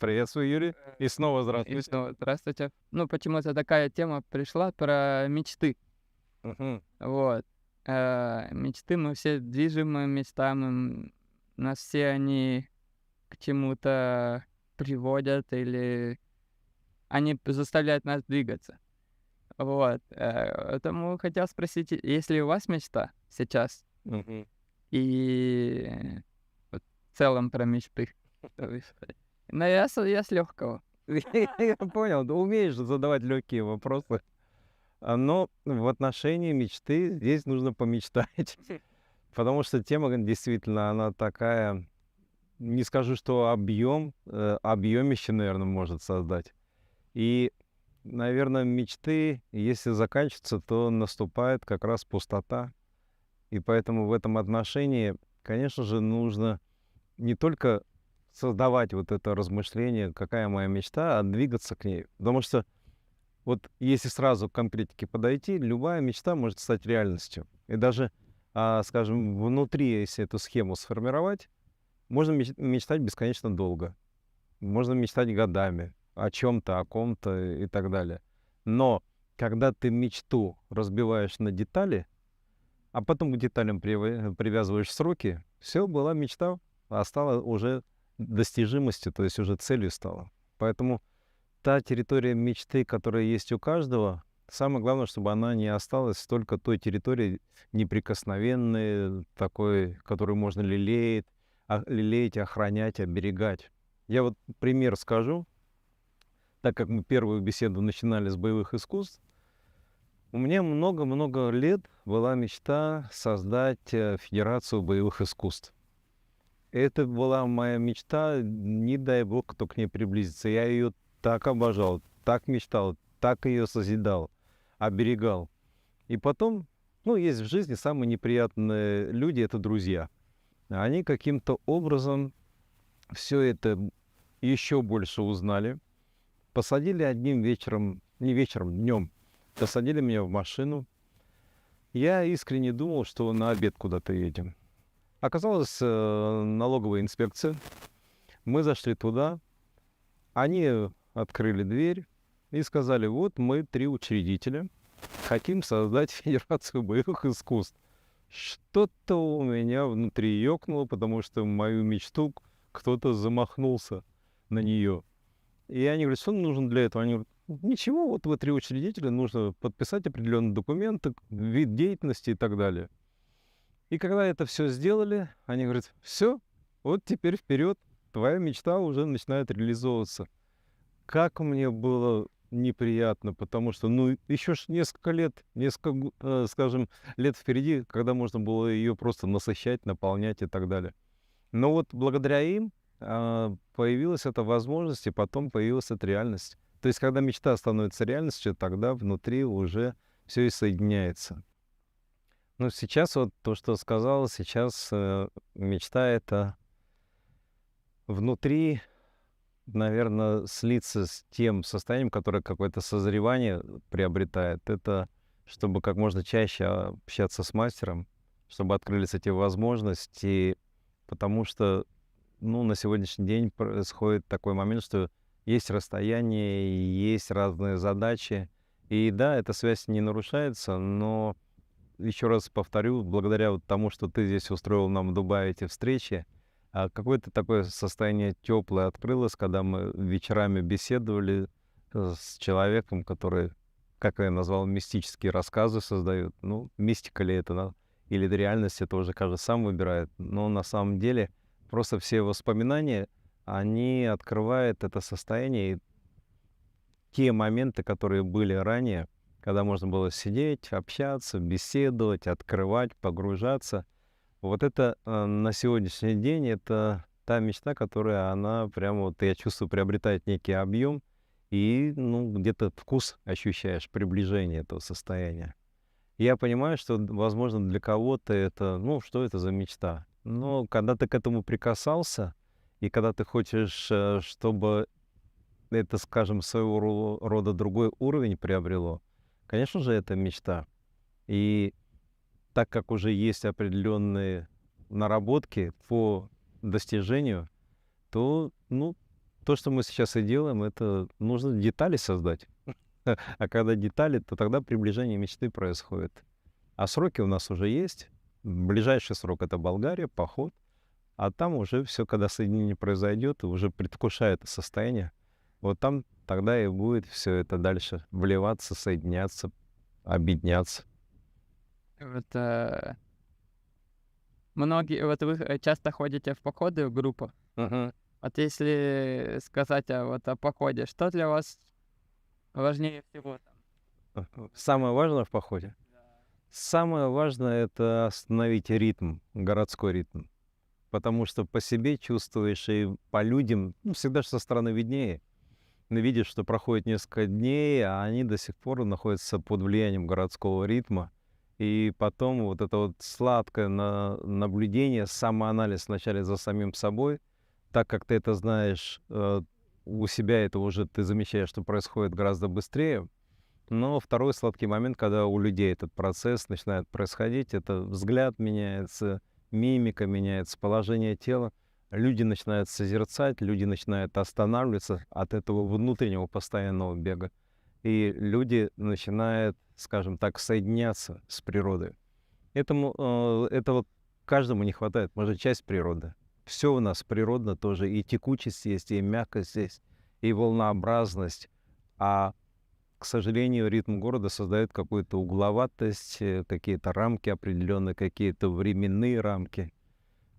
Приветствую, Юрий. И снова И здравствуйте. снова здравствуйте. Ну, почему-то такая тема пришла про мечты. Мгм. Вот. Мечты мы все движимы мечтами. Нас все они к чему-то приводят или они заставляют нас двигаться. Вот. Поэтому хотел спросить, есть ли у вас мечта сейчас? Мгм. И вот в целом про мечты. То есть, ну, я с легкого. Я понял, ты умеешь задавать легкие вопросы. Но в отношении мечты здесь нужно помечтать, потому что тема действительно, она такая, не скажу, что объемище, наверное, может создать. И, наверное, мечты, если заканчиваются, то наступает как раз пустота. И поэтому в этом отношении, конечно же, нужно не только создавать вот это размышление, какая моя мечта, а двигаться к ней. Потому что вот если сразу к конкретике подойти, любая мечта может стать реальностью. И даже, скажем, внутри, если эту схему сформировать, можно мечтать бесконечно долго. Можно мечтать годами о чем-то, о ком-то и так далее. Но когда ты мечту разбиваешь на детали, а потом к деталям привязываешь сроки, все, была мечта, а стала уже достижимостью, то есть уже целью стала. Поэтому та территория мечты, которая есть у каждого, самое главное, чтобы она не осталась только той территорией неприкосновенной, такой, которую можно лелеять, охранять, оберегать. Я вот пример скажу, так как мы первую беседу начинали с боевых искусств. У меня много-много лет была мечта создать Федерацию боевых искусств. Это была моя мечта, не дай бог, кто к ней приблизится. Я ее так обожал, так мечтал, так ее созидал, оберегал. И потом, ну, есть в жизни самые неприятные люди — это друзья. Они каким-то образом все это еще больше узнали, посадили одним вечером, не вечером, днем, посадили меня в машину. Я искренне думал, что на обед куда-то едем. Оказалось, налоговая инспекция. Мы зашли туда, они открыли дверь и сказали: вот мы 3 учредителя, хотим создать Федерацию боевых искусств. Что-то у меня внутри ёкнуло, потому что мою мечту кто-то замахнулся на нее. И они говорят: что нужно для этого? Они говорят: ничего, вот вы 3 учредителя, нужно подписать определенные документы, вид деятельности и так далее. И когда это все сделали, они говорят: все, вот теперь вперед, твоя мечта уже начинает реализовываться. Как мне было неприятно, потому что, ну, еще ж несколько лет, скажем, лет впереди, когда можно было ее просто насыщать, наполнять и так далее. Но вот благодаря им появилась эта возможность, и потом появилась эта реальность. То есть, когда мечта становится реальностью, тогда внутри уже все и соединяется. Ну, сейчас вот то, что сказал, сейчас мечта — это внутри, наверное, слиться с тем состоянием, которое какое-то созревание приобретает. Это чтобы как можно чаще общаться с мастером, чтобы открылись эти возможности, потому что, ну, на сегодняшний день происходит такой момент, что есть расстояние, есть разные задачи. И да, эта связь не нарушается, но еще раз повторю, благодаря вот тому, что ты здесь устроил нам в Дубае эти встречи, какое-то такое состояние теплое открылось, когда мы вечерами беседовали с человеком, который, как я назвал, мистические рассказы создает. Ну, мистика ли это, или это реальность, это уже каждый сам выбирает. Но на самом деле просто все воспоминания, они открывают это состояние, и те моменты, которые были ранее, когда можно было сидеть, общаться, беседовать, открывать, погружаться. Вот это на сегодняшний день это та мечта, которая она прямо вот, я чувствую, приобретает некий объем, и ну, где-то вкус ощущаешь, приближение этого состояния. Я понимаю, что, возможно, для кого-то это, ну, что это за мечта? Но когда ты к этому прикасался, и когда ты хочешь, чтобы это, скажем, своего рода другой уровень приобрело, конечно же, это мечта. И так как уже есть определенные наработки по достижению, то, ну, То, что мы сейчас и делаем, это нужно детали создать. А когда детали, то тогда приближение мечты происходит. А сроки у нас уже есть. Ближайший срок — это Болгария, поход. А там уже все, когда соединение произойдет, и уже предвкушая это состояние, вот там тогда и будет все это дальше вливаться, соединяться, объединяться. Вот, многие, вот вы часто ходите в походы в группах. Мгм. Вот если сказать о походе, что для вас важнее всего там? Самое важное в походе. Самое важное — это остановить ритм, городской ритм. Потому что по себе чувствуешь и по людям, ну, всегда же со стороны виднее. Но видишь, что проходит несколько дней, а они до сих пор находятся под влиянием городского ритма. И потом вот это вот сладкое наблюдение, самоанализ вначале за самим собой, так как ты это знаешь, у себя это уже ты замечаешь, что происходит гораздо быстрее. Но второй сладкий момент, когда у людей этот процесс начинает происходить, это взгляд меняется, мимика меняется, положение тела. Люди начинают созерцать, люди начинают останавливаться от этого внутреннего постоянного бега. И люди начинают, скажем так, соединяться с природой. Этого каждому не хватает. Мы же часть природы. Все у нас природно тоже. И текучесть есть, и мягкость есть, и волнообразность. А к сожалению, ритм города создает какую-то угловатость, какие-то рамки определенные, какие-то временные рамки.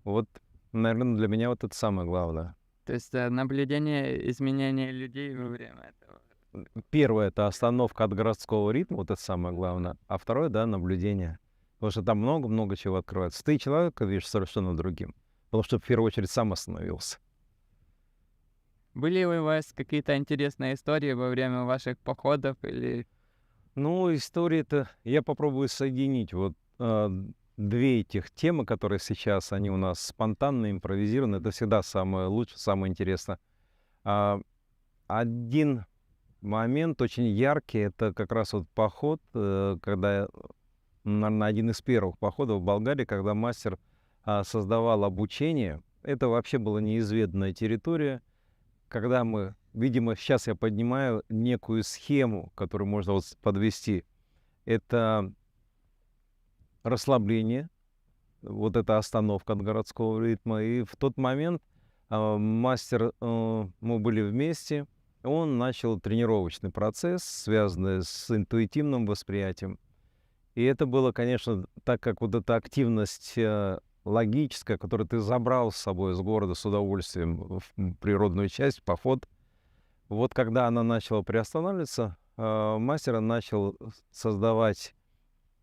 Вот, наверное, для меня вот это самое главное. То есть наблюдение изменения людей во время этого. Первое — это остановка от городского ритма, вот это самое главное. А второе, да, наблюдение. Потому что там много-много чего открывается. Ты человека видишь совершенно другим. Потому что в первую очередь сам остановился. Были ли у вас какие-то интересные истории во время ваших походов или Ну, истории-то я попробую соединить. Вот две этих темы, которые сейчас, они у нас спонтанно, импровизированы, это всегда самое лучшее, самое интересное. А, Один момент очень яркий, это как раз вот поход, когда, наверное, один из первых походов в Болгарии, когда мастер создавал обучение. Это вообще была неизведанная территория, когда мы, видимо, сейчас я поднимаю некую схему, которую можно вот подвести. Это расслабление, вот эта остановка от городского ритма. И в тот момент мастер, мы были вместе, он начал тренировочный процесс, связанный с интуитивным восприятием. И это было, конечно, так как вот эта активность логическая, которую ты забрал с собой из города с удовольствием в природную часть, в поход, вот когда она начала приостанавливаться, мастер начал создавать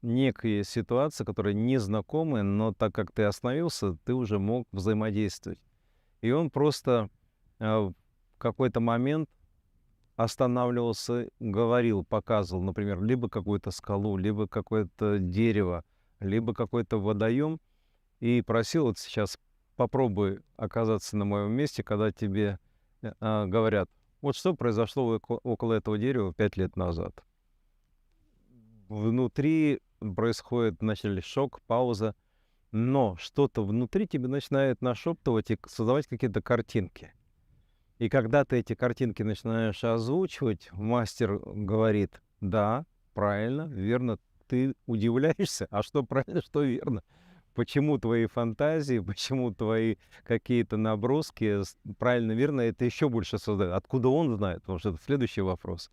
некие ситуации, которые незнакомые, но так как ты остановился, ты уже мог взаимодействовать. И он просто в какой-то момент останавливался, говорил, показывал, например, либо какую-то скалу, либо какое-то дерево, либо какой-то водоем, и просил вот сейчас попробуй оказаться на моем месте, когда тебе говорят, вот что произошло около этого дерева 5 лет назад. Внутри происходит вначале шок, пауза, но что-то внутри тебе начинает нашептывать и создавать какие-то картинки. И когда ты эти картинки начинаешь озвучивать, мастер говорит, да, правильно, верно, ты удивляешься, а что правильно, что верно. Почему твои фантазии, почему твои какие-то наброски правильно, верно, это еще больше создает. Откуда он знает? Потому что это следующий вопрос.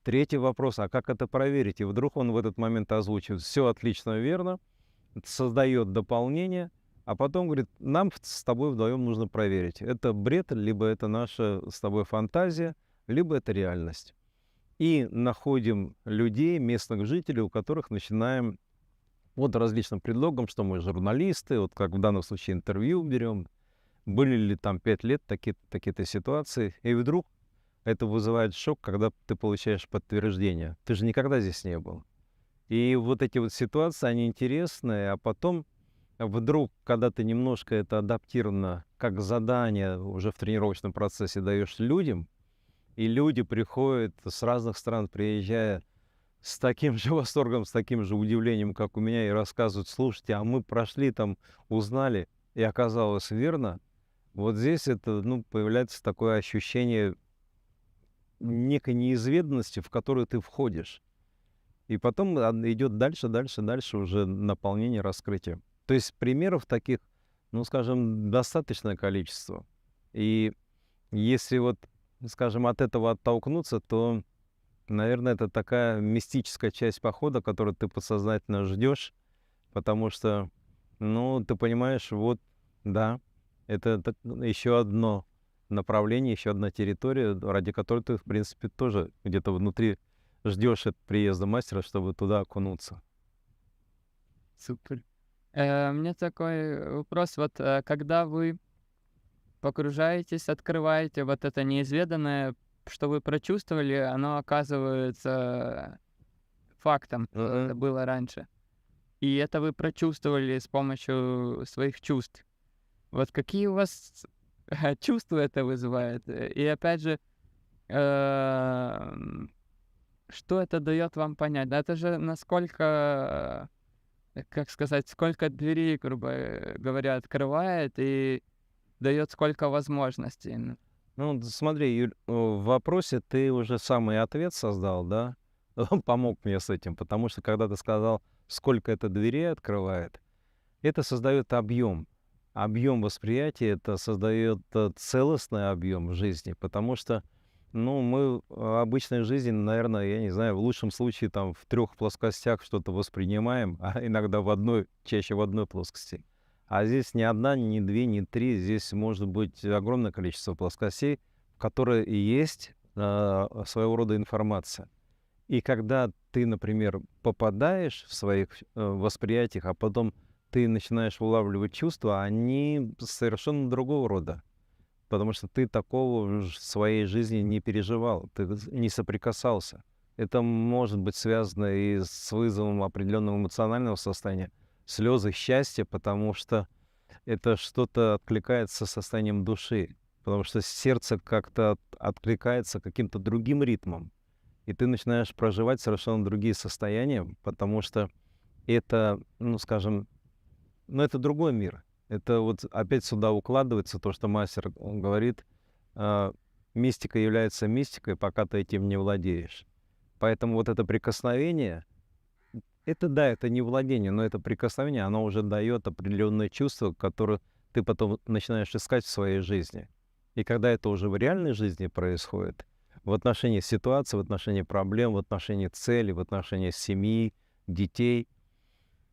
Третий вопрос, а как это проверить? И вдруг он в этот момент озвучивает, все отлично, верно, создает дополнение, а потом говорит, нам с тобой вдвоем нужно проверить, это бред, либо это наша с тобой фантазия, либо это реальность. И находим людей, местных жителей, у которых начинаем вот различным предлогам, что мы журналисты, вот как в данном случае интервью берем, были ли там 5 лет такие-то ситуации, и вдруг это вызывает шок, когда ты получаешь подтверждение. Ты же никогда здесь не был. И вот эти вот ситуации, они интересные, а потом вдруг, когда ты немножко это адаптировано как задание уже в тренировочном процессе даешь людям, и люди приходят с разных стран, приезжая с таким же восторгом, с таким же удивлением, как у меня, и рассказывают, слушайте, а мы прошли там, узнали, и оказалось верно, Вот здесь это, ну, появляется такое ощущение некой неизведанности, в которую ты входишь. И потом идет дальше, дальше, дальше уже наполнение, раскрытие. То есть примеров таких, ну, скажем, достаточное количество. И если вот, скажем, от этого оттолкнуться, то, наверное, это такая мистическая часть похода, которую ты подсознательно ждешь, потому что, ну, ты понимаешь, вот, да, это еще одно направление, еще одна территория, ради которой ты, в принципе, тоже где-то внутри ждешь от приезда мастера, чтобы туда окунуться. Супер. У меня такой вопрос. Вот когда вы погружаетесь, открываете вот это неизведанное, что вы прочувствовали, оно оказывается фактом, что это Мгм. было раньше. И это вы прочувствовали с помощью своих чувств. Вот какие у вас чувства это вызывает? И опять же, эм, что это дает вам понять? Да это же насколько, как сказать, сколько дверей, грубо говоря, открывает и дает сколько возможностей. Ну, смотри, Юль, в вопросе ты уже самый ответ создал, да? Он помог мне с этим, потому что когда ты сказал, сколько это дверей открывает, это создает объем. Объем восприятия, это создает целостный объем жизни, потому что, ну, мы в обычной жизни, наверное, я не знаю, в лучшем случае там в 3 плоскостях что-то воспринимаем, а иногда в одной, чаще в одной плоскости. А здесь не одна, не две, не три, здесь может быть огромное количество плоскостей, в которые и есть своего рода информация. И когда ты, например, попадаешь в своих восприятиях, а потом ты начинаешь улавливать чувства, они совершенно другого рода. Потому что ты такого в своей жизни не переживал, ты не соприкасался. Это может быть связано и с вызовом определенного эмоционального состояния, слезы счастья, потому что это что-то откликается состоянием души, потому что сердце как-то откликается каким-то другим ритмом, и ты начинаешь проживать совершенно другие состояния, потому что это, ну, скажем, ну, это другой мир. Это вот опять сюда укладывается то, что мастер он говорит, а, мистика является мистикой, пока ты этим не владеешь. Поэтому вот это прикосновение, это да, это не владение, но это прикосновение, оно уже дает определенные чувства, которые ты потом начинаешь искать в своей жизни. И когда это уже в реальной жизни происходит, в отношении ситуации, в отношении проблем, в отношении цели, в отношении семьи, детей,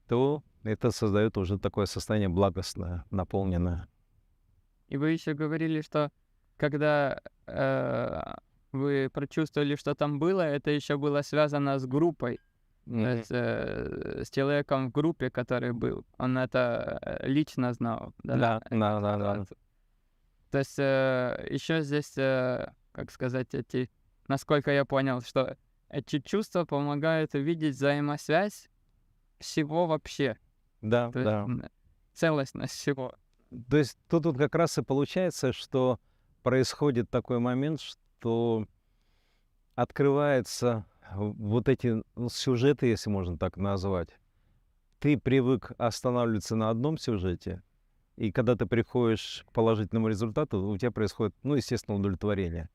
то это создает уже такое состояние благостное, наполненное. И вы еще говорили, что когда вы прочувствовали, что там было, это еще было связано с группой, Мгм. с человеком в группе, который был. Он это лично знал, да, Да, эту да, да, да. ситуацию. То есть еще здесь, как сказать, насколько я понял, что эти чувства помогают увидеть взаимосвязь всего вообще, Да, то есть да. целостность всего. То есть тут вот как раз и получается, что происходит такой момент, что открываются вот эти, ну, сюжеты, если можно так назвать. Ты привык останавливаться на одном сюжете, и когда ты приходишь к положительному результату, у тебя происходит, ну, естественно, удовлетворение.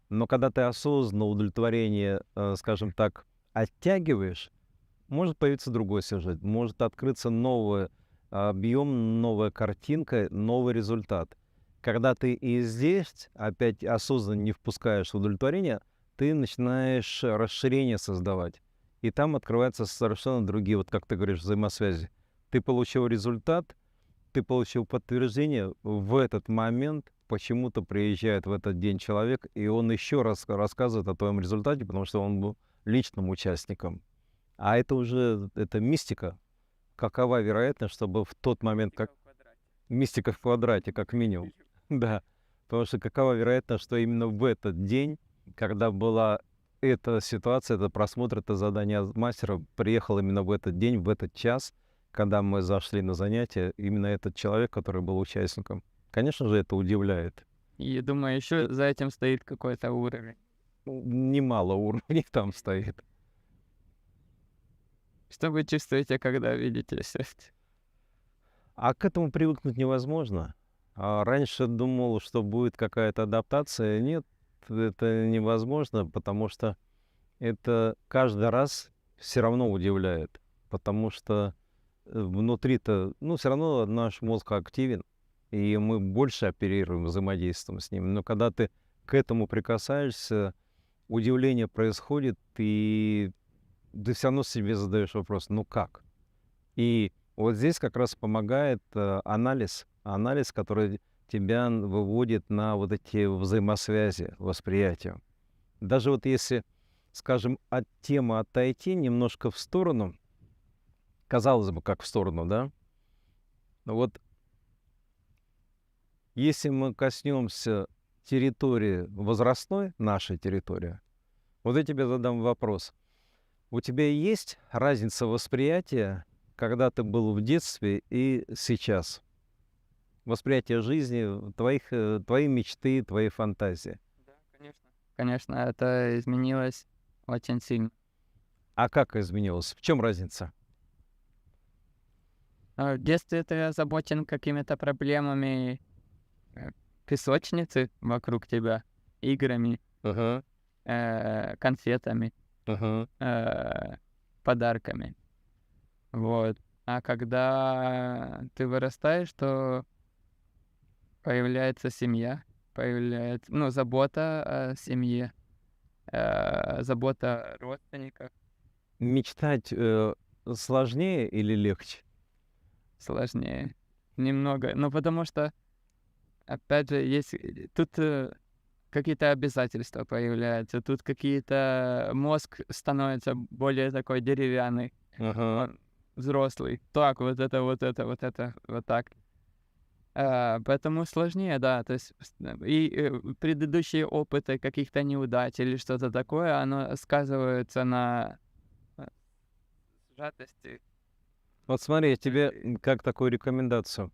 Но когда ты осознанно удовлетворение, скажем так, оттягиваешь, может появиться другой сюжет, может открыться новый объем, новая картинка, новый результат. Когда ты и здесь опять осознанно не впускаешь в удовлетворение, ты начинаешь расширение создавать. И там открываются совершенно другие, вот как ты говоришь, взаимосвязи. Ты получил результат, ты получил подтверждение, в этот момент почему-то приезжает в этот день человек, и он еще раз рассказывает о твоем результате, потому что он был личным участником. А это уже, это мистика. Какова вероятность, чтобы в тот момент, как мистика в квадрате, как минимум. Да, потому что какова вероятность, что именно в этот день, когда была эта ситуация, это просмотр, это задание мастера, приехал именно в этот день, в этот час, когда мы зашли на занятие, именно этот человек, который был участником. Конечно же, это удивляет. И думаю, еще за этим стоит какой-то уровень. Немало уровней там стоит. Что вы чувствуете, когда видите все это? А к этому привыкнуть невозможно. Раньше думал, что будет какая-то адаптация. Нет, это невозможно, потому что это каждый раз все равно удивляет. Потому что внутри-то, ну, все равно наш мозг активен, и мы больше оперируем, взаимодействуем с ним. Но когда ты к этому прикасаешься, удивление происходит, и ты все равно себе задаешь вопрос, ну как? И вот здесь как раз помогает анализ, который тебя выводит на вот эти взаимосвязи, восприятия. Даже вот если, скажем, от темы отойти немножко в сторону, казалось бы, как в сторону, да? Но вот если мы коснемся территории возрастной, нашей территории, вот я тебе задам вопрос. У тебя есть разница восприятия, когда ты был в детстве и сейчас? Восприятие жизни, твои мечты, твои фантазии. Да, конечно. Конечно, это изменилось очень сильно. А как изменилось? В чем разница? В детстве ты озабочен какими-то проблемами песочницы вокруг тебя, играми, Ага, конфетами, ага. подарками. Вот. А когда ты вырастаешь, то появляется семья, появляется, ну, забота о семье, забота о родственниках. Мечтать сложнее или легче? Сложнее немного. Ну, потому что, опять же, есть тут какие-то обязательства появляются, тут какие-то мозг становится более такой деревянный, Ага. он взрослый. Так, вот это, вот это, вот это, вот так. Поэтому сложнее, да. То есть предыдущие опыты каких-то неудач или что-то такое, оно сказывается на э, сжатости. Вот смотри, я тебе И- как такую рекомендацию.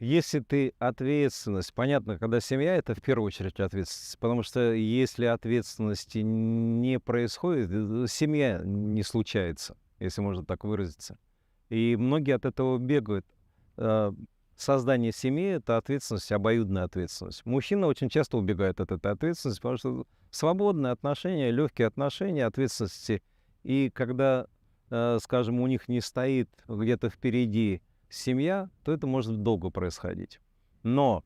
Если ты ответственность, понятно, когда семья, это в первую очередь ответственность, потому что если ответственности не происходит, семья не случается, если можно так выразиться. И многие от этого бегают. Э, Создание семьи — это ответственность, обоюдная ответственность. Мужчина очень часто убегает от этой ответственности, потому что свободные отношения, легкие отношения, ответственности. И когда, скажем, у них не стоит где-то впереди семья, то это может долго происходить. Но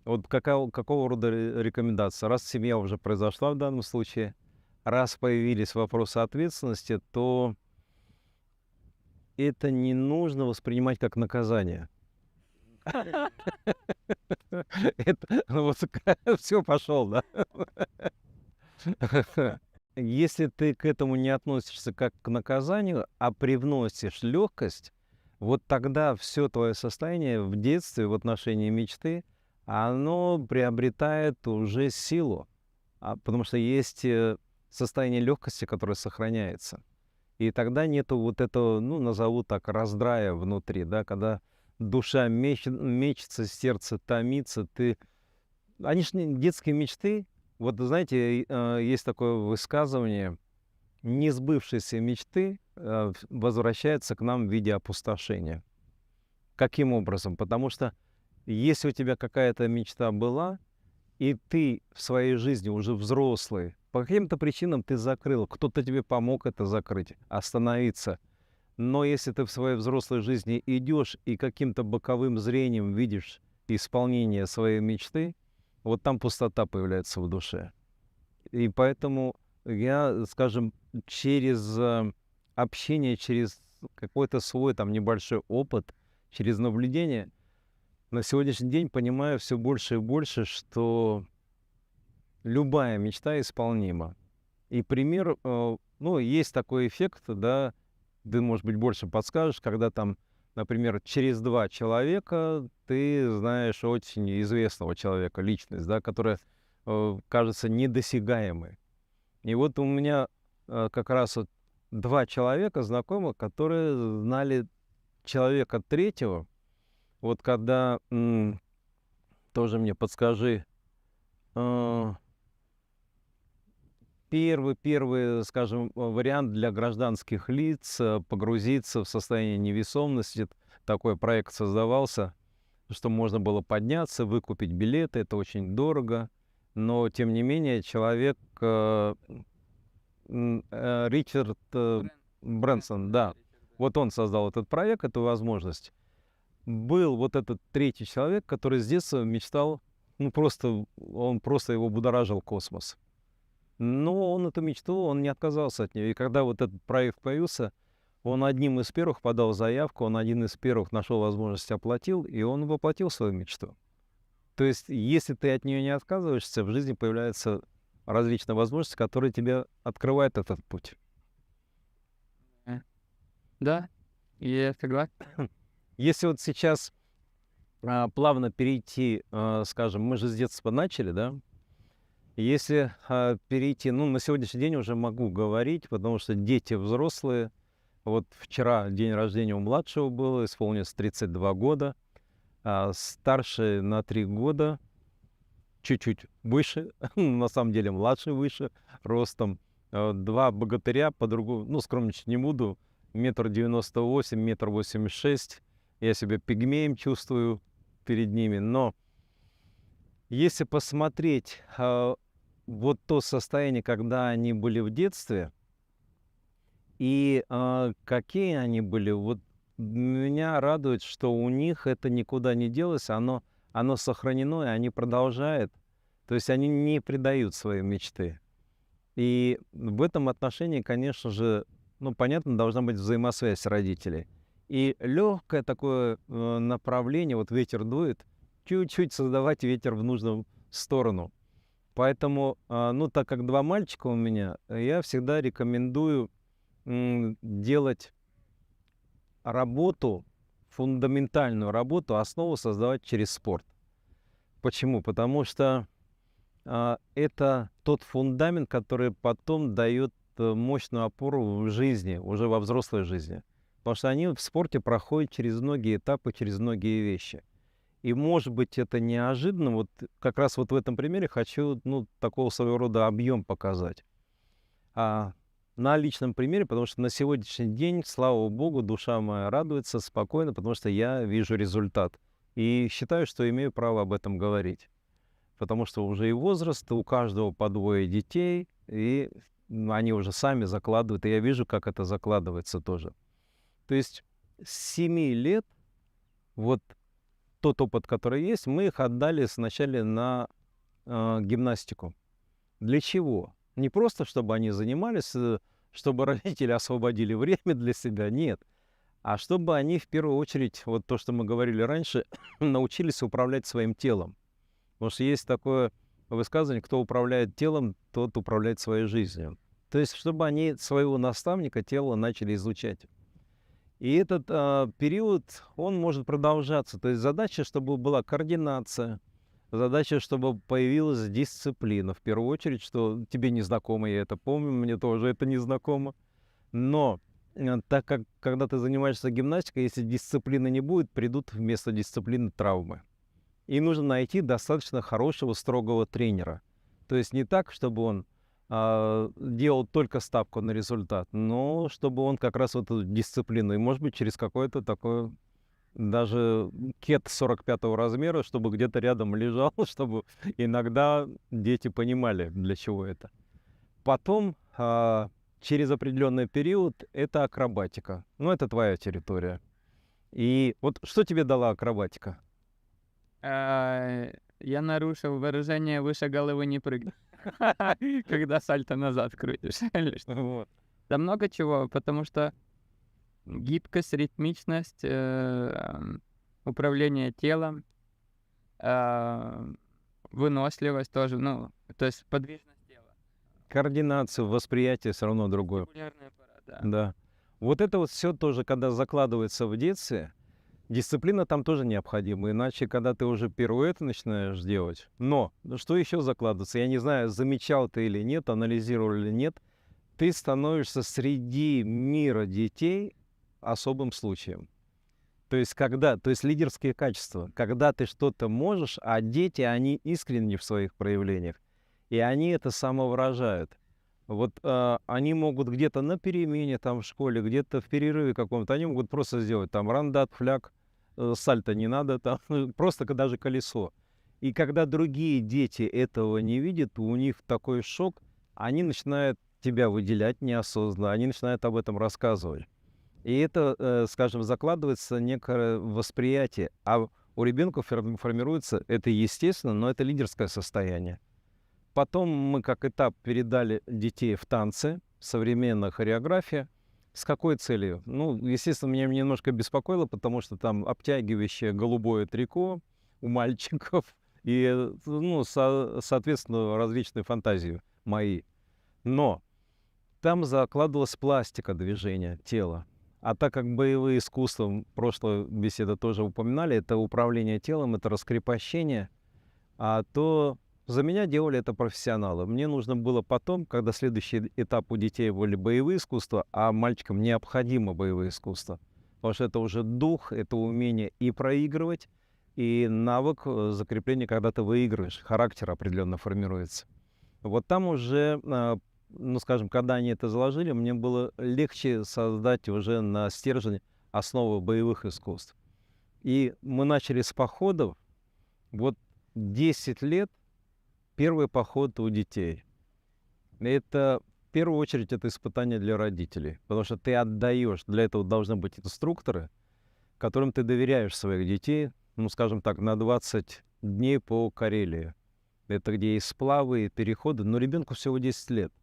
вот какого рода рекомендация? Раз семья уже произошла в данном случае, раз появились вопросы ответственности, то это не нужно воспринимать как наказание. Это ну вот все, пошел, да? Если ты к этому не относишься как к наказанию, а привносишь легкость, вот тогда все твое состояние в детстве в отношении мечты, оно приобретает уже силу, потому что есть состояние легкости, которое сохраняется. И тогда нету вот этого, ну, назову так, раздрая внутри, да, когда душа мечется, сердце томится, ты... Они ж детские мечты, вот знаете, есть такое высказывание, несбывшиеся мечты возвращаются к нам в виде опустошения. Каким образом? Потому что если у тебя какая-то мечта была, и ты в своей жизни уже взрослый, по каким-то причинам ты закрыл, кто-то тебе помог это закрыть, остановиться. Но если ты в своей взрослой жизни идешь и каким-то боковым зрением видишь исполнение своей мечты, вот там пустота появляется в душе. И поэтому я, скажем, через общение, через какой-то свой там небольшой опыт, через наблюдение, на сегодняшний день понимаю все больше и больше, что любая мечта исполнима. И пример, ну, есть такой эффект, да, ты, может быть, больше подскажешь, когда там, например, через два человека ты знаешь очень известного человека, личность, да, которая кажется недосягаемой. И вот у меня как раз вот два человека знакомых, которые знали человека третьего. Вот когда, тоже мне подскажи, э, первый, скажем, вариант для гражданских лиц погрузиться в состояние невесомости. Такой проект создавался. что можно было подняться, выкупить билеты, это очень дорого. Но, тем не менее, человек, Ричард Брэнсон, да, вот он создал этот проект, эту возможность. Был вот этот третий человек, который с детства мечтал, ну просто, он просто его будоражил космос. Но он эту мечту, он не отказался от нее. И когда вот этот проект появился, он одним из первых подал заявку, он один из первых нашел возможность, оплатил, и он воплотил свою мечту. То есть, если ты от нее не отказываешься, в жизни появляются различные возможности, которые тебе открывают этот путь. Да, я согласен. Если вот сейчас плавно перейти, скажем, мы же с детства начали, да? Если перейти, ну, на сегодняшний день уже могу говорить, потому что дети взрослые. Вот вчера день рождения у младшего было, исполнилось 32 года, а старший на 3 года, чуть-чуть выше, на самом деле младший выше ростом. Два богатыря, по-другому, ну, скромничать не буду, 1,98 м, 1,86 м. Я себя пигмеем чувствую перед ними. Но если посмотреть вот то состояние, когда они были в детстве, и какие они были, вот меня радует, что у них это никуда не делось, оно сохранено, и они продолжают. То есть они не предают свои мечты. И в этом отношении, конечно же, ну, понятно, должна быть взаимосвязь родителей. И легкое такое направление, вот ветер дует, чуть-чуть создавать ветер в нужную сторону. Поэтому, ну, так как два мальчика у меня, я всегда рекомендую делать работу, фундаментальную работу, основу создавать через спорт. Почему? Потому что это тот фундамент, который потом дает мощную опору в жизни, уже во взрослой жизни. Потому что они в спорте проходят через многие этапы, через многие вещи. И, может быть, это неожиданно. Вот как раз вот в этом примере хочу, ну, такого своего рода объем показать. На личном примере, потому что на сегодняшний день, слава богу, душа моя радуется спокойно, потому что я вижу результат. И считаю, что имею право об этом говорить. Потому что уже и возраст, у каждого по двое детей, и они уже сами закладывают, и я вижу, как это закладывается тоже. То есть с 7 лет вот тот опыт, который есть, мы их отдали сначала на гимнастику. Для чего? Не просто, чтобы они занимались, чтобы родители освободили время для себя, нет. А чтобы они в первую очередь, вот то, что мы говорили раньше, научились управлять своим телом. Потому что есть такое высказывание: кто управляет телом, тот управляет своей жизнью. То есть, чтобы они своего наставника тела начали изучать. И этот период, он может продолжаться. То есть задача, чтобы была координация, задача, чтобы появилась дисциплина. В первую очередь, что тебе незнакомо, я это помню, мне тоже это незнакомо. Но так как, когда ты занимаешься гимнастикой, если дисциплины не будет, придут вместо дисциплины травмы. И нужно найти достаточно хорошего, строгого тренера. То есть не так, чтобы он делал только ставку на результат, но чтобы он как раз вот эту дисциплину, и, может быть, через какое-то такое, даже кет 45-го размера, чтобы где-то рядом лежал, чтобы иногда дети понимали, для чего это. Потом, через определенный период, это акробатика. Ну, это твоя территория. И вот что тебе дала акробатика? Я нарушил выражение «выше головы не прыгай», когда сальто назад крутишь. Вот. Да много чего, потому что гибкость, ритмичность, управление телом, выносливость тоже, ну, то есть подвижность тела. Координацию, восприятие все равно другое. Вестибулярный аппарат, да. Да. Вот это вот все тоже, когда закладывается в детстве, дисциплина там тоже необходима, иначе, когда ты уже пируэты начинаешь делать. Но что еще закладывается? Я не знаю, замечал ты или нет, анализировал или нет, ты становишься среди мира детей особым случаем. То есть лидерские качества, когда ты что-то можешь, а дети, они искренни в своих проявлениях, и они это самовыражают. Вот они могут где-то на перемене там в школе, где-то в перерыве каком-то, они могут просто сделать там рандат, фляг, сальто не надо, там, просто даже колесо. И когда другие дети этого не видят, у них такой шок, они начинают тебя выделять неосознанно, они начинают об этом рассказывать. И это, скажем, закладывается некое восприятие, а у ребенка формируется, это естественно, но это лидерское состояние. Потом мы как этап передали детей в танцы, современная хореография. С какой целью? Ну, естественно, меня немножко беспокоило, потому что там обтягивающее голубое трико у мальчиков и, ну, соответственно, различные фантазии мои. Но там закладывалась пластика движения тела. А так как боевые искусства, прошлой беседы тоже упоминали, это управление телом, это раскрепощение, то за меня делали это профессионалы. Мне нужно было потом, когда следующий этап у детей были боевые искусства, а мальчикам необходимо боевые искусства. Потому что это уже дух, это умение и проигрывать, и навык закрепления, когда ты выигрываешь, характер определенно формируется. Вот там уже, ну, скажем, когда они это заложили, мне было легче создать уже на стержень основы боевых искусств. И мы начали с походов. Вот 10 лет первый поход у детей. Это в первую очередь это испытание для родителей, потому что ты отдаешь, для этого должны быть инструкторы, которым ты доверяешь своих детей, ну, скажем так, на 20 дней по Карелии. Это где есть сплавы и переходы, но ребенку всего 10 лет.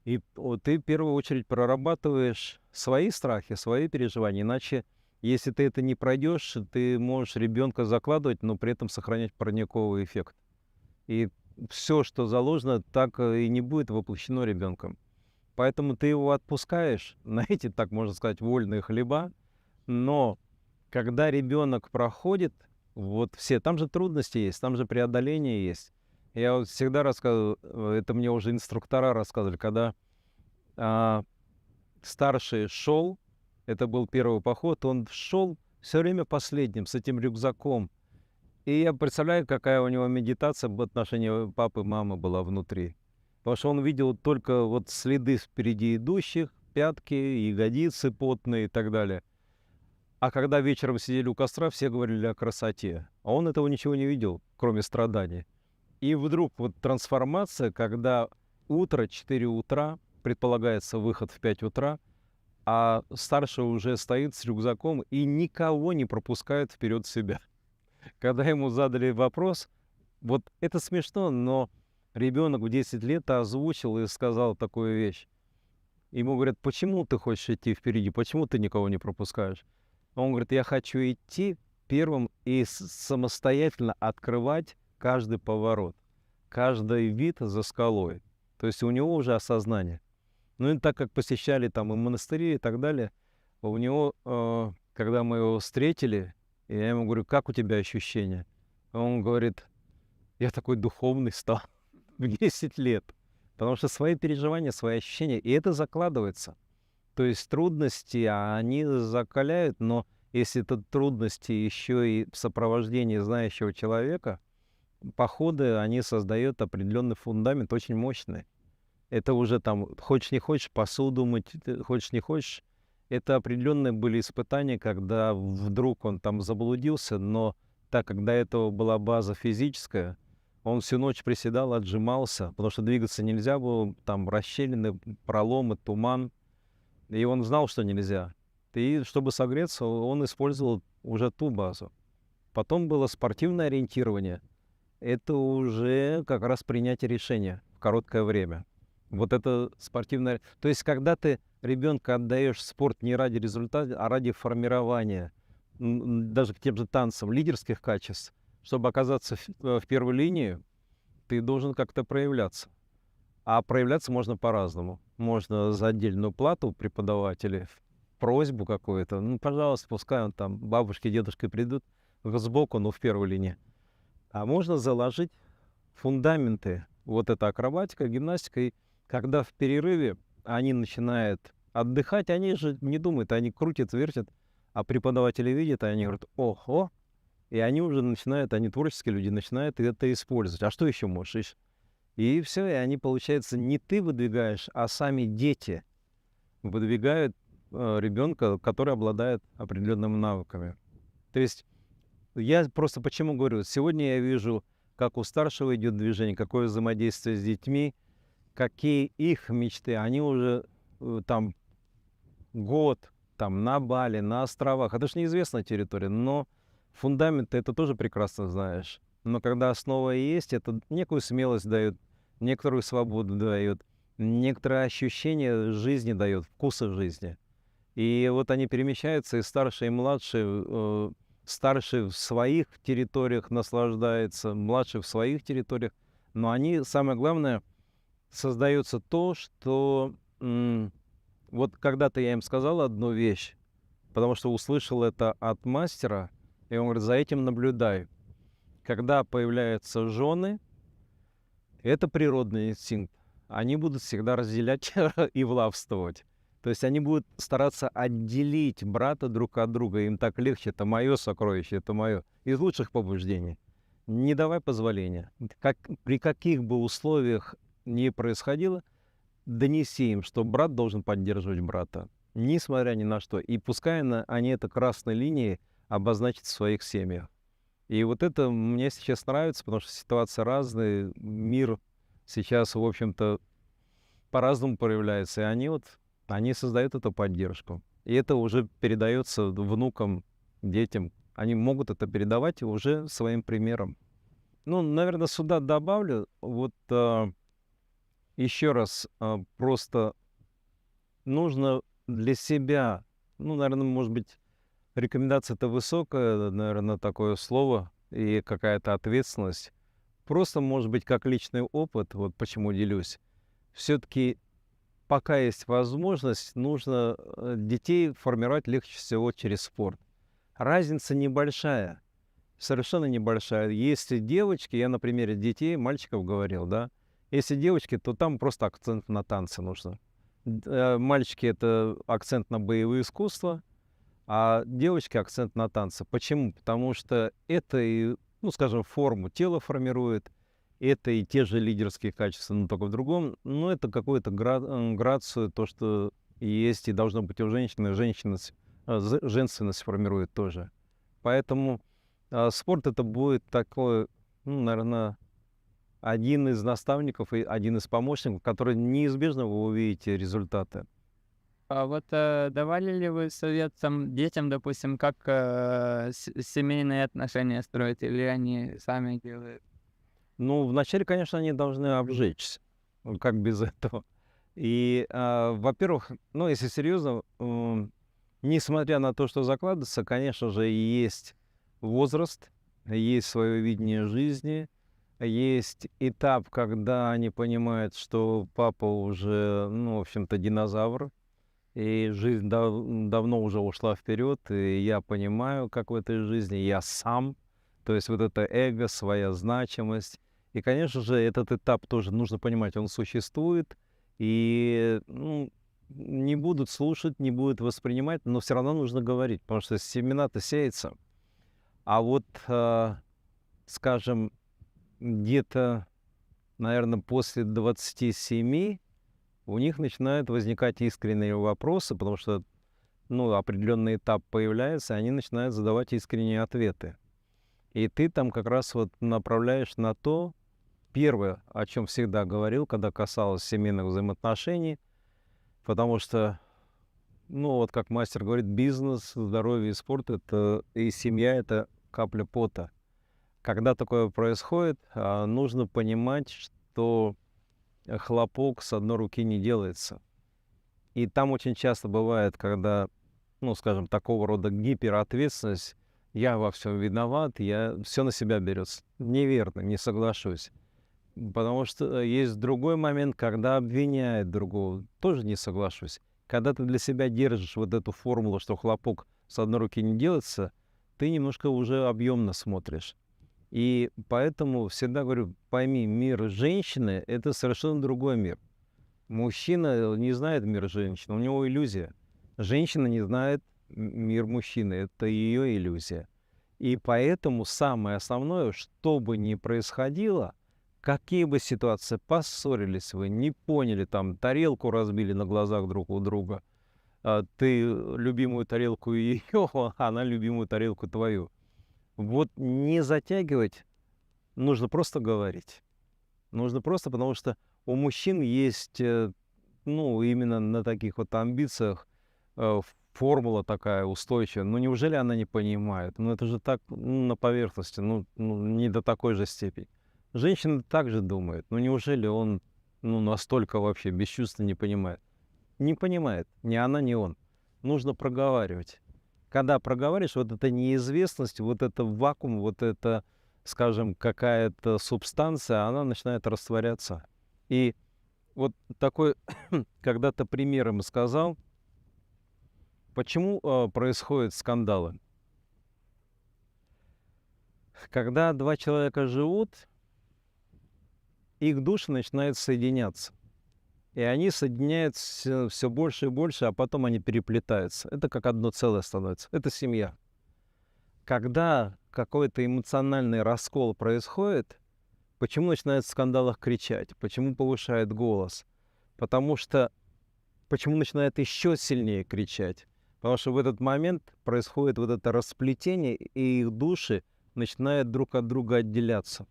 И ты в первую очередь прорабатываешь свои страхи, свои переживания, иначе, если ты это не пройдешь, ты можешь ребенка закладывать, но при этом сохранять парниковый эффект. И все, что заложено, так и не будет воплощено ребенком. Поэтому ты его отпускаешь на эти, так можно сказать, вольные хлеба, но когда ребенок проходит, вот все, там же трудности есть, там же преодоление есть. Я вот всегда рассказываю, это мне уже инструктора рассказывали, когда старший шел, это был первый поход, он шел все время последним с этим рюкзаком. И я представляю, какая у него медитация в отношении папы и мамы была внутри. Потому что он видел только вот следы впереди идущих, пятки, ягодицы потные и так далее. А когда вечером сидели у костра, все говорили о красоте. А он этого ничего не видел, кроме страданий. И вдруг вот трансформация, когда утро, 4 утра, предполагается выход в 5 утра, а старший уже стоит с рюкзаком и никого не пропускает вперед себя. Когда ему задали вопрос, вот это смешно, но ребенок в 10 лет озвучил и сказал такую вещь. Ему говорят, почему ты хочешь идти впереди, почему ты никого не пропускаешь? Он говорит, я хочу идти первым и самостоятельно открывать каждый поворот, каждый вид за скалой. То есть у него уже осознание. Ну и так как посещали там и монастыри и так далее, у него, когда мы его встретили, я ему говорю, как у тебя ощущения? Он говорит, я такой духовный стал в 10 лет. Потому что свои переживания, свои ощущения, и это закладывается. То есть трудности, они закаляют, но если это трудности еще и в сопровождении знающего человека, походы, они создают определенный фундамент, очень мощный. Это уже там, хочешь не хочешь, посуду мыть, хочешь не хочешь. Это определенные были испытания, когда вдруг он там заблудился, но так как до этого была база физическая, он всю ночь приседал, отжимался, потому что двигаться нельзя было, там расщелины, проломы, туман. И он знал, что нельзя. И чтобы согреться, он использовал уже ту базу. Потом было спортивное ориентирование. Это уже как раз принятие решения в короткое время. Вот это спортивное... То есть, когда ты ребенка отдаешь в спорт не ради результата, а ради формирования, даже к тем же танцам, лидерских качеств, чтобы оказаться в первой линии, ты должен как-то проявляться. А проявляться можно по-разному. Можно за отдельную плату преподавателя, просьбу какую-то. Ну, пожалуйста, пускай он там, бабушки, дедушки придут сбоку, но в первой линии. А можно заложить фундаменты. Вот эта акробатика, гимнастика. И когда в перерыве они начинают отдыхать, они же не думают, они крутят, вертят, а преподаватели видят, и они говорят, ого, и они уже начинают, они творческие люди, начинают это использовать. А что еще можешь? И все, и они, получается, не ты выдвигаешь, а сами дети выдвигают ребенка, который обладает определенными навыками. То есть я просто почему говорю, сегодня я вижу, как у старшего идет движение, какое взаимодействие с детьми, какие их мечты. Они уже там год там на Бали, на островах. Это же неизвестная территория, но фундамент ты это тоже прекрасно знаешь. Но когда основа есть, это некую смелость дает, некоторую свободу дает, некоторое ощущение жизни дает, вкуса жизни. И вот они перемещаются, и старший, и младший. Старший в своих территориях наслаждается, младший в своих территориях. Но они, самое главное, создается то, что вот когда-то я им сказал одну вещь, потому что услышал это от мастера, и он говорит, за этим наблюдай. Когда появляются жены, это природный инстинкт. Они будут всегда разделять и властвовать. То есть они будут стараться отделить брата друг от друга. Им так легче, это мое сокровище, это мое. Из лучших побуждений. Не давай позволения. При каких бы условиях ни происходило, донеси им, что брат должен поддерживать брата, несмотря ни на что. И пускай они это красной линией обозначат в своих семьях. И вот это мне сейчас нравится, потому что ситуации разные, мир сейчас, в общем-то, по-разному проявляется, и они создают эту поддержку. И это уже передается внукам, детям. Они могут это передавать уже своим примером. Ну, наверное, сюда добавлю, вот еще раз, просто нужно для себя, ну, наверное, может быть, рекомендация это высокое, наверное, такое слово и какая-то ответственность. Просто, может быть, как личный опыт, вот почему делюсь, все-таки пока есть возможность, нужно детей формировать легче всего через спорт. Разница небольшая, совершенно небольшая. Если девочки, я на примере детей, мальчиков говорил, да, если девочки, то там просто акцент на танцы нужно. Мальчики — это акцент на боевые искусства, а девочки — акцент на танцы. Почему? Потому что это и, ну, скажем, форму тела формирует, это и те же лидерские качества, но только в другом. Но это какую-то грацию, то, что есть и должно быть у женщины, женственность формирует тоже. Поэтому спорт это будет такой, ну, наверное, один из наставников и один из помощников, который неизбежно вы увидите результаты. А вот давали ли вы совет детям, допустим, как семейные отношения строить, или они сами делают? Ну, вначале, конечно, они должны обжечься, ну, как без этого. И, во-первых, ну, если серьезно, несмотря на то, что закладывается, конечно же, есть возраст, есть свое видение жизни, есть этап, когда они понимают, что папа уже, ну, в общем-то, динозавр, и жизнь давно уже ушла вперед, и я понимаю, как в этой жизни я сам, то есть вот это эго, своя значимость. И, конечно же, этот этап тоже нужно понимать, он существует, и ну, не будут слушать, не будут воспринимать, но все равно нужно говорить, потому что семена-то сеются. А вот, скажем, где-то, наверное, после 27 у них начинают возникать искренние вопросы, потому что, ну, определенный этап появляется, и они начинают задавать искренние ответы. И ты там как раз вот направляешь на то, первое, о чем всегда говорил, когда касалось семейных взаимоотношений, потому что, ну, вот как мастер говорит, бизнес, здоровье и спорт это, и семья — это капля пота. Когда такое происходит, нужно понимать, что хлопок с одной руки не делается. И там очень часто бывает, когда, ну, скажем, такого рода гиперответственность, я во всем виноват, я все на себя берет. Неверно, не соглашусь. Потому что есть другой момент, когда обвиняет другого. Тоже не соглашусь. Когда ты для себя держишь вот эту формулу, что хлопок с одной руки не делается, ты немножко уже объемно смотришь. И поэтому всегда говорю, пойми, мир женщины — это совершенно другой мир. Мужчина не знает мир женщины, у него иллюзия. Женщина не знает мир мужчины, это ее иллюзия. И поэтому самое основное, что бы ни происходило, какие бы ситуации, поссорились вы, не поняли, там, тарелку разбили на глазах друг у друга, ты любимую тарелку ее, а она любимую тарелку твою. Вот не затягивать, нужно просто говорить. Нужно просто, потому что у мужчин есть, ну, именно на таких вот амбициях формула такая устойчивая. Ну, неужели она не понимает? Ну, это же так, ну, на поверхности, ну, не до такой же степени. Женщина также думает. Ну, неужели он, ну, настолько вообще без чувств не понимает? Не понимает. Ни она, ни он. Нужно проговаривать. Когда проговариваешь, вот эта неизвестность, вот это вакуум, вот это, скажем, какая-то субстанция, она начинает растворяться. И вот такой когда-то пример им сказал, почему происходят скандалы. Когда два человека живут, их души начинают соединяться. И они соединяются все больше и больше, а потом они переплетаются. Это как одно целое становится. Это семья. Когда какой-то эмоциональный раскол происходит, почему начинают в скандалах кричать? Почему повышает голос? Потому что почему начинает еще сильнее кричать? Потому что в этот момент происходит вот это расплетение, и их души начинают друг от друга отделяться.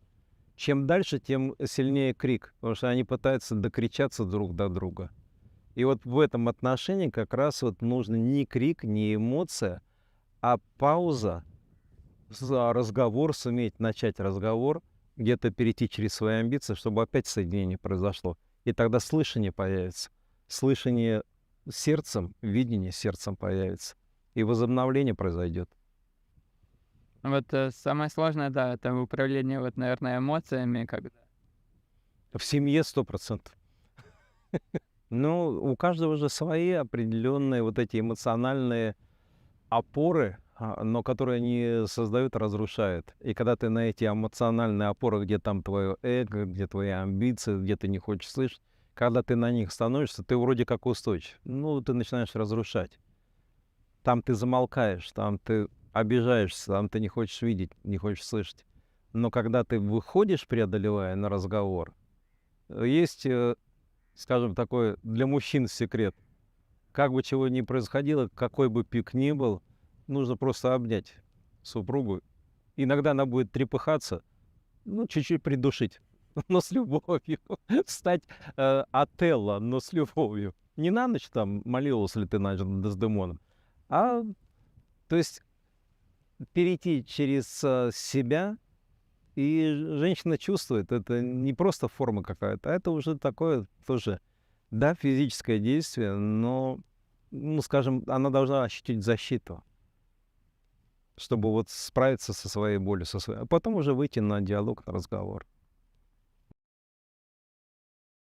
Чем дальше, тем сильнее крик, потому что они пытаются докричаться друг до друга. И вот в этом отношении как раз вот нужно не крик, не эмоция, а пауза, разговор, суметь начать разговор, где-то перейти через свои амбиции, чтобы опять соединение произошло. И тогда слышание появится. Слышание сердцем, видение сердцем появится. И возобновление произойдет. Вот самое сложное, да, это управление, вот, наверное, эмоциями, когда... В семье 100%. Ну, у каждого же свои определенные вот эти эмоциональные опоры, но которые они создают, разрушают. И когда ты на эти эмоциональные опоры, где там твое эго, где твои амбиции, где ты не хочешь слышать, когда ты на них становишься, ты вроде как устойчив. Ну, ты начинаешь разрушать. Там ты замолкаешь, там ты обижаешься, там ты не хочешь видеть, не хочешь слышать. Но когда ты выходишь, преодолевая на разговор, есть, скажем, такой для мужчин секрет. Как бы чего ни происходило, какой бы пик ни был, нужно просто обнять супругу. Иногда она будет трепыхаться, ну, чуть-чуть придушить, но с любовью. Стать Отелло, но с любовью. Не на ночь там молилась ли ты над Дездемоном, а, то есть, перейти через себя, и женщина чувствует, это не просто форма какая-то, а это уже такое тоже, да, физическое действие, но, ну, скажем, она должна ощутить защиту, чтобы вот справиться со своей болью, а потом уже выйти на диалог, на разговор.